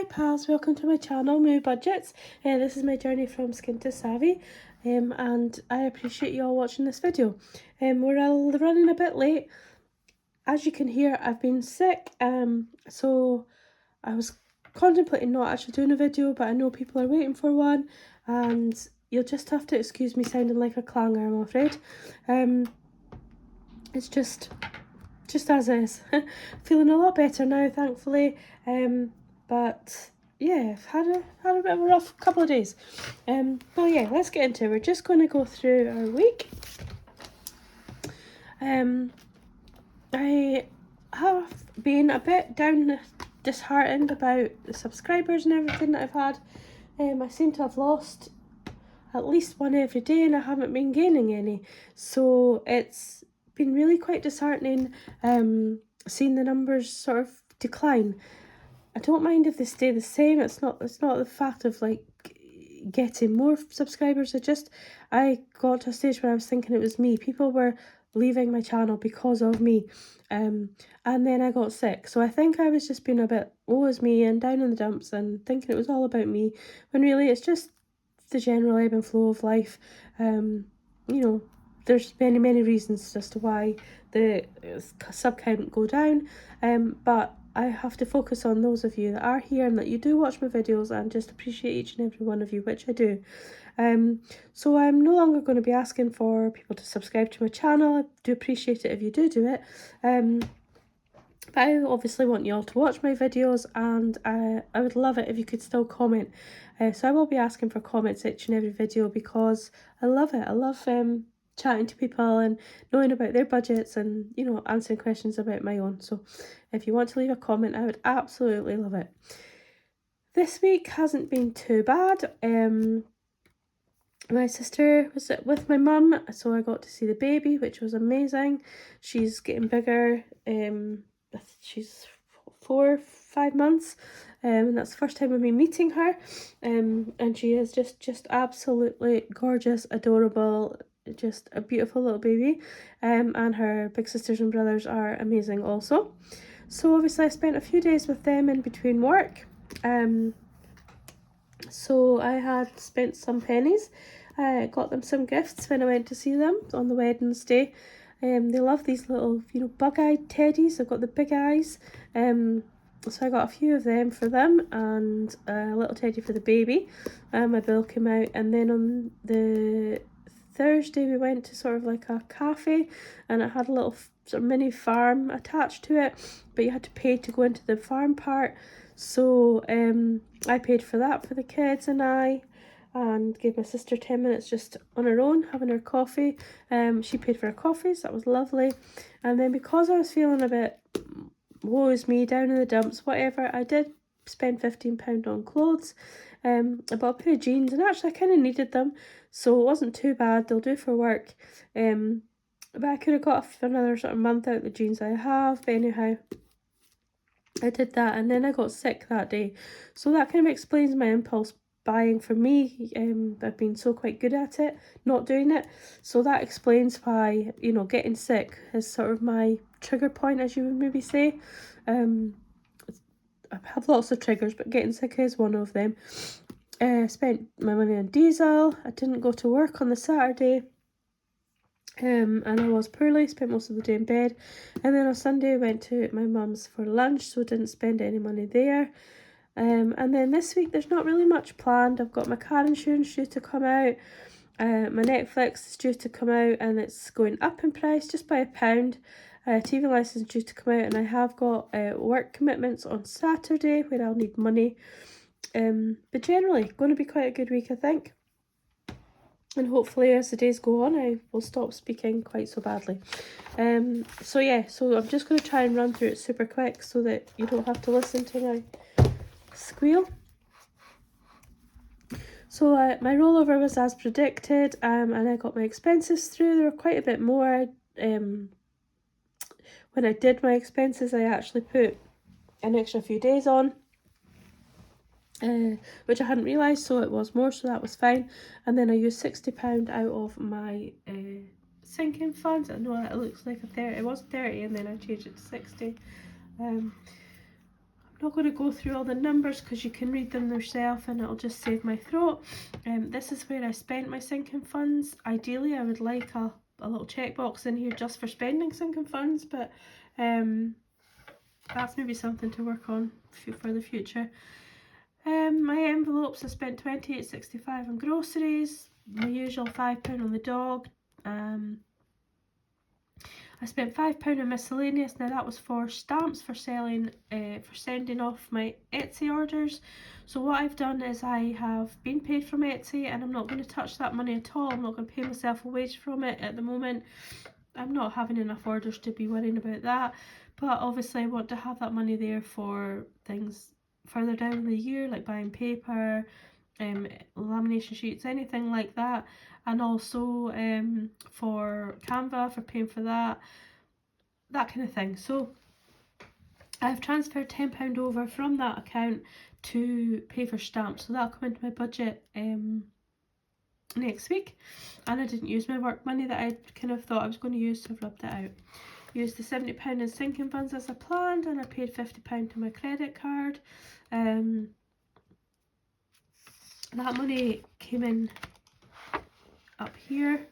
Hi pals, welcome to my channel, Moo Budgets. This is my journey from skin to savvy, and I appreciate you all watching this video. We're running a bit late. As you can hear, I've been sick, so I was contemplating not actually doing a video, but I know people are waiting for one, and you'll just have to excuse me sounding like a clanger, I'm afraid. It's just as is. Feeling a lot better now, thankfully, but yeah, I've had a bit of a rough couple of days. But yeah, let's get into it. We're just going to go through our week. I have been a bit disheartened about the subscribers and everything that I've had. I seem to have lost at least one every day, and I haven't been gaining any, so it's been really quite disheartening seeing the numbers sort of decline. I don't mind if they stay the same. It's not the fact of like getting more subscribers. I got to a stage where I was thinking it was me. People were leaving my channel because of me, and then I got sick, so I think I was just being a bit woe is me and down in the dumps and thinking it was all about me, when really it's just the general ebb and flow of life. You know, there's many reasons as to why the sub count go down, but I have to focus on those of you that are here and that you do watch my videos, and just appreciate each and every one of you, which I do. So I'm no longer going to be asking for people to subscribe to my channel. I do appreciate it if you do it. But I obviously want you all to watch my videos, and I would love it if you could still comment. So I will be asking for comments each and every video, because I love it. I love chatting to people and knowing about their budgets, and you know, answering questions about my own. So if you want to leave a comment, I would absolutely love it. This week hasn't been too bad. My sister was with my mum, so I got to see the baby, which was amazing. She's getting bigger. She's 4-5 months, and that's the first time of me meeting her. And she is just absolutely gorgeous, adorable, just a beautiful little baby. And her big sisters and brothers are amazing also. So obviously I spent a few days with them in between work. So I had spent some pennies. I got them some gifts when I went to see them on the Wednesday. They love these little, you know, bug-eyed teddies. They've got the big eyes. So I got a few of them for them, and a little teddy for the baby. My bill came out, and then on the Thursday we went to sort of like a cafe, and it had a little sort of mini farm attached to it, but you had to pay to go into the farm part. So I paid for that for the kids and I, and gave my sister 10 minutes just on her own having her coffee. She paid for her coffee, so that was lovely. And then because I was feeling a bit woe is me, down in the dumps, whatever, I did spend £15 on clothes. I bought a pair of jeans, and actually I kind of needed them, so it wasn't too bad. They'll do for work. But I could have got another sort of month out of the jeans I have, but anyhow, I did that, and then I got sick that day, so that kind of explains my impulse buying for me. I've been so quite good at it, not doing it, so that explains why, you know, getting sick is sort of my trigger point, as you would maybe say. I have lots of triggers, but getting sick is one of them. I spent my money on diesel. I didn't go to work on the Saturday. And I was poorly, spent most of the day in bed. And then on Sunday I went to my mum's for lunch, so didn't spend any money there. And then this week there's not really much planned. I've got my car insurance due to come out. My Netflix is due to come out, and it's going up in price just by £1. TV license due to come out, and I have got work commitments on Saturday where I'll need money. But generally going to be quite a good week, I think. And hopefully as the days go on, I will stop speaking quite so badly. So yeah, so I'm just going to try and run through it super quick so that you don't have to listen to my squeal. So my rollover was as predicted, and I got my expenses through. There were quite a bit more. When I did my expenses, I actually put an extra few days on, which I hadn't realised, so it was more, so that was fine. And then I used £60 out of my sinking funds. I know it looks like a 30, it was 30, and then I changed it to 60. I'm not going to go through all the numbers because you can read them yourself and it'll just save my throat. This is where I spent my sinking funds. Ideally I would like a little checkbox in here just for spending sinking funds, but that's maybe something to work on for the future. My envelopes, I spent £28.65 on groceries, my usual £5 on the dog. I spent £5 on miscellaneous. Now that was for stamps for selling, for sending off my Etsy orders. So what I've done is I have been paid from Etsy and I'm not going to touch that money at all. I'm not going to pay myself a wage from it at the moment. I'm not having enough orders to be worrying about that. But obviously I want to have that money there for things further down in the year, like buying paper, lamination sheets, anything like that, and also for Canva, for paying for that kind of thing. So I've transferred £10 over from that account to pay for stamps, so that'll come into my budget next week. And I didn't use my work money that I kind of thought I was going to use, so I've rubbed it out. Used the £70 in sinking funds as I planned, and I paid £50 to my credit card. That money came in up here,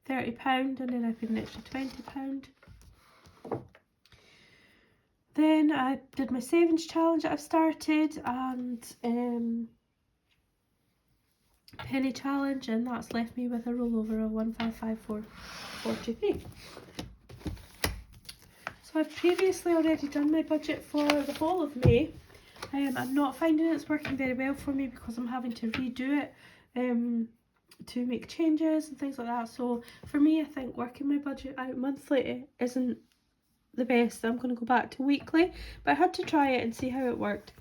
£30, and then I paid an extra £20. Then I did my savings challenge that I've started, and penny challenge, and that's left me with a rollover of 1554.43. So I've previously already done my budget for the whole of May. I'm not finding it's working very well for me because I'm having to redo it to make changes and things like that. So for me, I think working my budget out monthly isn't the best. I'm going to go back to weekly, but I had to try it and see how it worked.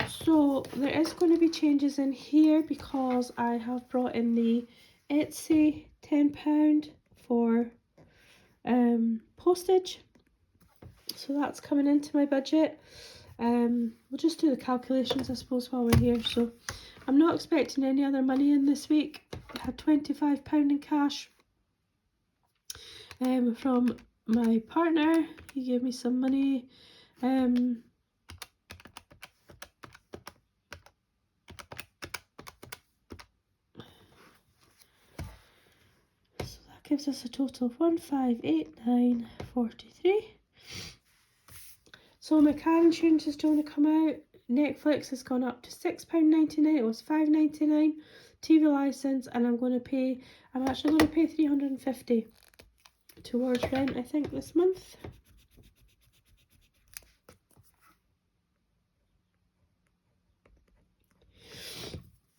So there is going to be changes in here because I have brought in the Etsy £10 for postage, so that's coming into my budget. We'll just do the calculations, I suppose, while we're here. So I'm not expecting any other money in this week. I had £25 in cash from my partner. He gave me some money. So that gives us a total of 1589.43. So my car insurance is going to come out. Netflix has gone up to £6.99. It was £5.99. TV license, and I'm actually going to pay £350 towards rent, I think, this month.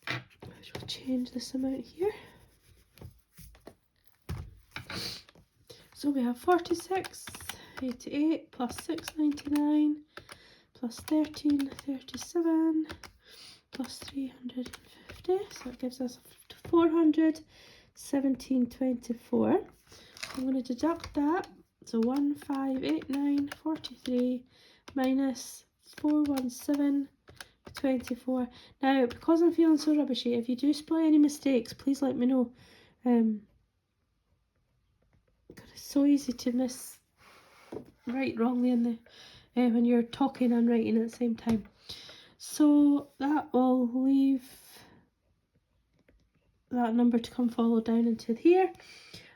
I shall change this amount here. So we have 46.88 plus 6.99 plus 13.37 plus 350. So it gives us 417.24. I'm going to deduct that. So 1589.43 minus 417.24. Now, because I'm feeling so rubbishy, if you do spot any mistakes, please let me know. It's so easy to write wrongly in the when you're talking and writing at the same time. So that will leave that number to come follow down into here.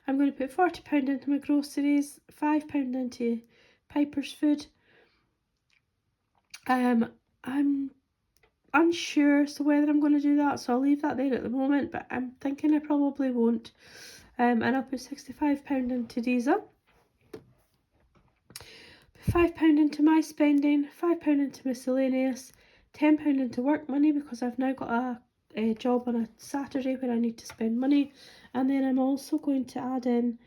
I'm going to put £40 into my groceries, £5 into Piper's food. I'm unsure as to whether I'm going to do that, so I'll leave that there at the moment, but I'm thinking I probably won't. And I'll put £65 into Diesel, £5 into my spending, £5 into miscellaneous, £10 into work money because I've now got a job on a Saturday where I need to spend money, and then I'm also going to add in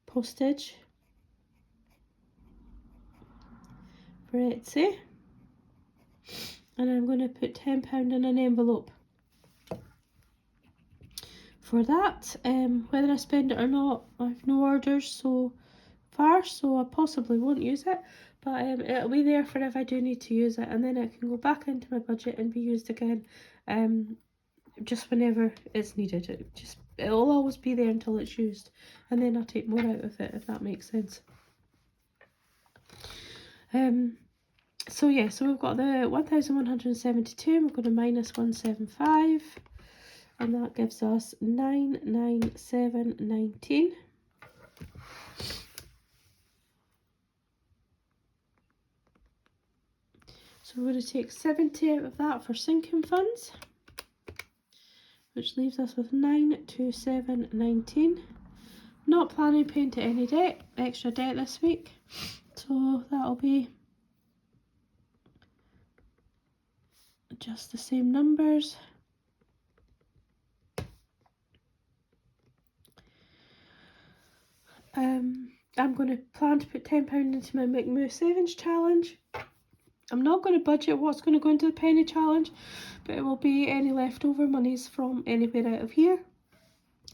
postage for Etsy, and I'm going to put £10 in an envelope for that. Whether I spend it or not, I've no orders so far, so I possibly won't use it, but it'll be there for if I do need to use it, and then it can go back into my budget and be used again just whenever it's needed. It'll always be there until it's used, and then I'll take more out of it, if that makes sense. So yeah, so we've got the 1172, and we're going to minus 175, and that gives us 997.19. So we're going to take 70 out of that for sinking funds, which leaves us with 927.19. Not planning paying to any debt, extra debt this week, so that'll be just the same numbers. I'm going to plan to put £10 into my McMoo Savings Challenge. I'm not going to budget what's going to go into the penny challenge, but it will be any leftover monies from anywhere out of here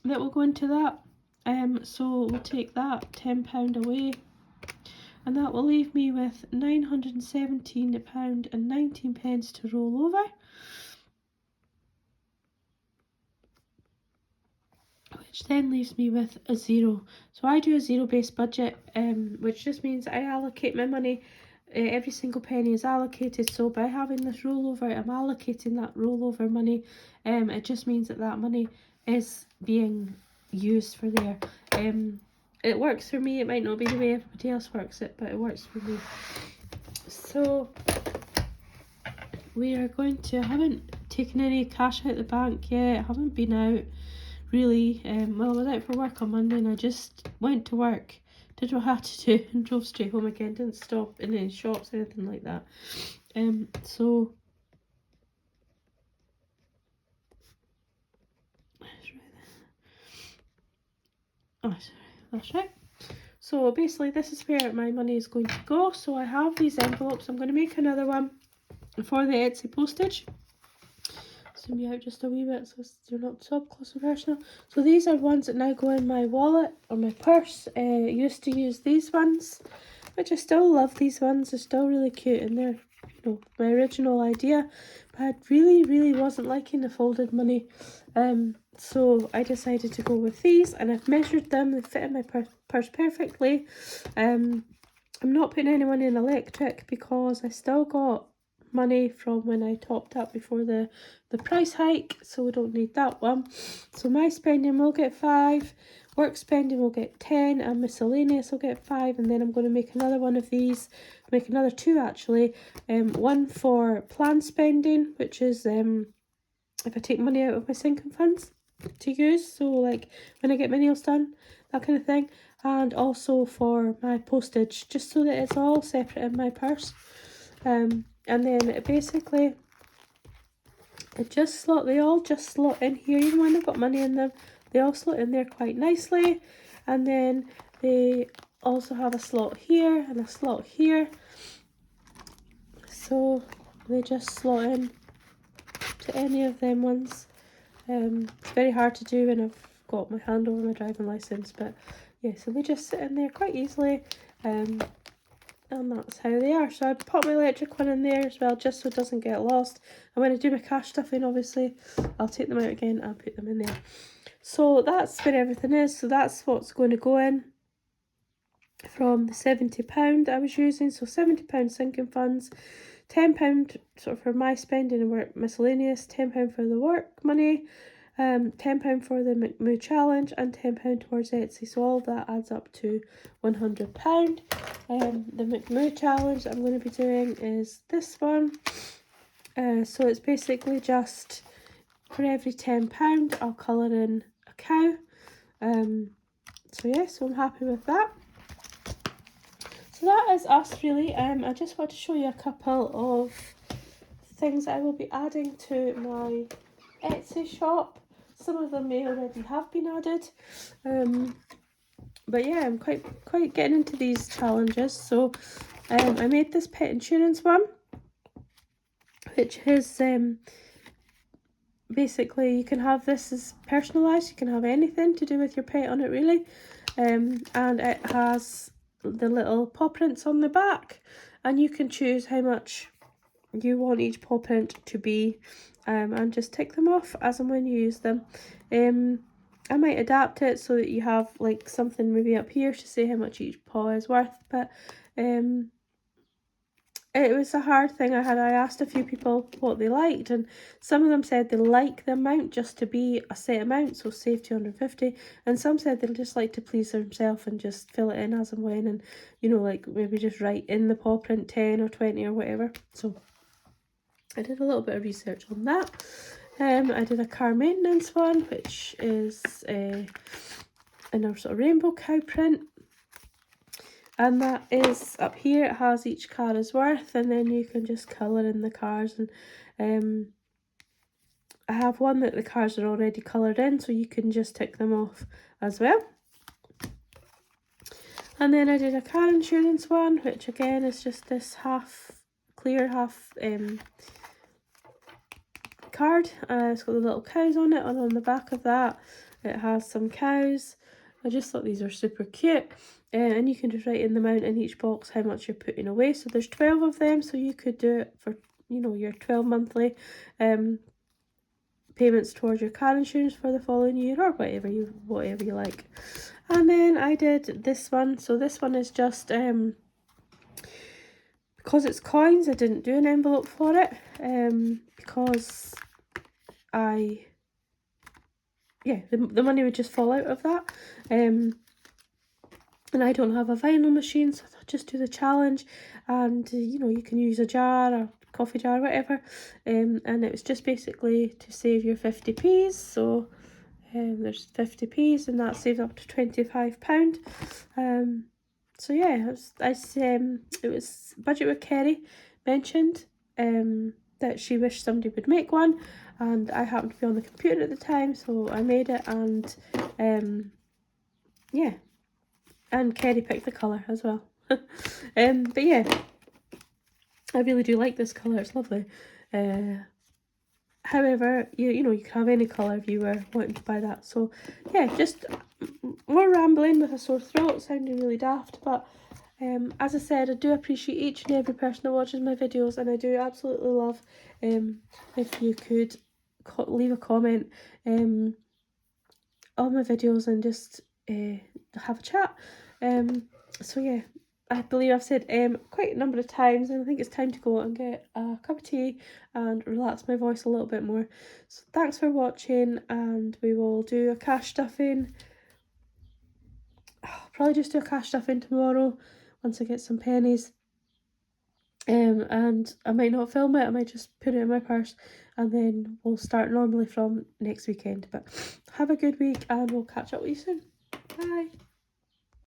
that will go into that. So we'll take that £10 away, and that will leave me with £917.19 to roll over, which then leaves me with a zero. So I do a zero-based budget, which just means I allocate my money. Every single penny is allocated, so by having this rollover, I'm allocating that rollover money. It just means that that money is being used for there. It works for me. It might not be the way everybody else works it, but it works for me. So we are going to, I haven't taken any cash out of the bank yet. I haven't been out really. Well, I was out for work on Monday, and I just went to work, did what I had to do, and drove straight home again. Didn't stop in any shops or anything like that. So that's right. So basically this is where my money is going to go. So I have these envelopes. I'm going to make another one for the Etsy postage. Zoom you out just a wee bit so you're not so up close and personal. So these are ones that now go in my wallet or my purse. Used to use these ones, which I still love. These ones are still really cute, and they're, you know, my original idea, but I really wasn't liking the folded money. So I decided to go with these, and I've measured them. They fit in my purse perfectly. I'm not putting anyone in electric because I still got money from when I topped up before the price hike, so we don't need that one. So my spending will get 5, work spending will get 10, and miscellaneous will get 5. And then I'm going to make another one of these, make another 2 actually. One for planned spending, which is if I take money out of my sinking funds to use, so like when I get my nails done, that kind of thing. And also for my postage, just so that it's all separate in my purse. And then basically they all just slot in here. Even when I've got money in them, they all slot in there quite nicely. And then they also have a slot here and a slot here, so they just slot in to any of them ones. It's very hard to do when I've got my hand over my driving license, but yeah, so they just sit in there quite easily. And that's how they are. So I put my electric one in there as well, just so it doesn't get lost. And when I do my cash stuff in, obviously, I'll take them out again and put them in there. So that's where everything is. So that's what's going to go in from the £70 I was using. So £70 sinking funds, £10 sort of for my spending and work miscellaneous, £10 for the work money, £10 for the McMoo challenge, and £10 towards Etsy. So all of that adds up to £100. The McMoo challenge I'm going to be doing is this one. So it's basically just for every £10 I'll colour in a cow. So yeah, so I'm happy with that. So that is us really. I just want to show you a couple of things I will be adding to my Etsy shop. Some of them may already have been added. But yeah, I'm quite getting into these challenges. So I made this pet insurance one, which is basically you can have this as personalised. You can have anything to do with your pet on it really. And it has the little paw prints on the back, and you can choose how much you want each paw print to be, and just tick them off as and when you use them. I might adapt it so that you have like something maybe up here to say how much each paw is worth, but it was a hard thing. I asked a few people what they liked, and some of them said they like the amount just to be a set amount, so save 250, and some said they'll just like to please themselves and just fill it in as and when, and you know, like maybe just write in the paw print 10 or 20 or whatever. So I did a little bit of research on that. I did a car maintenance one, which is in a sort of rainbow cow print. And that is up here, it has each car is worth, and then you can just colour in the cars. And I have one that the cars are already coloured in, so you can just tick them off as well. And then I did a car insurance one, which again is just this half clear, half card. It's got the little cows on it, and on the back of that it has some cows. I just thought these are super cute. And you can just write in the amount in each box how much you're putting away. So there's 12 of them, so you could do it for, you know, your 12 monthly payments towards your car insurance for the following year, or whatever you like. And then I did this one. So this one is just because it's coins, I didn't do an envelope for it, because the money would just fall out of that. And I don't have a vinyl machine, so I'll just do the challenge. And you know, you can use a jar or coffee jar, whatever. And it was just basically to save your 50p's. So there's 50p's, and that saves up to £25. So yeah, it was Budget with Kerry mentioned that she wished somebody would make one, and I happened to be on the computer at the time, so I made it. And yeah, and Kerry picked the colour as well. But yeah, I really do like this colour, it's lovely. However, you know, you can have any colour if you were wanting to buy that. So yeah, just more rambling with a sore throat, sounding really daft, but as I said, I do appreciate each and every person that watches my videos, and I do absolutely love if you could leave a comment on my videos and just have a chat. So yeah, I believe I've said quite a number of times, and I think it's time to go and get a cup of tea and relax my voice a little bit more. So thanks for watching, and we will do a cash stuffing. I'll probably just do a cash stuffing tomorrow once I get some pennies. And I might not film it, I might just put it in my purse, and then we'll start normally from next weekend. But have a good week, and we'll catch up with you soon. Bye.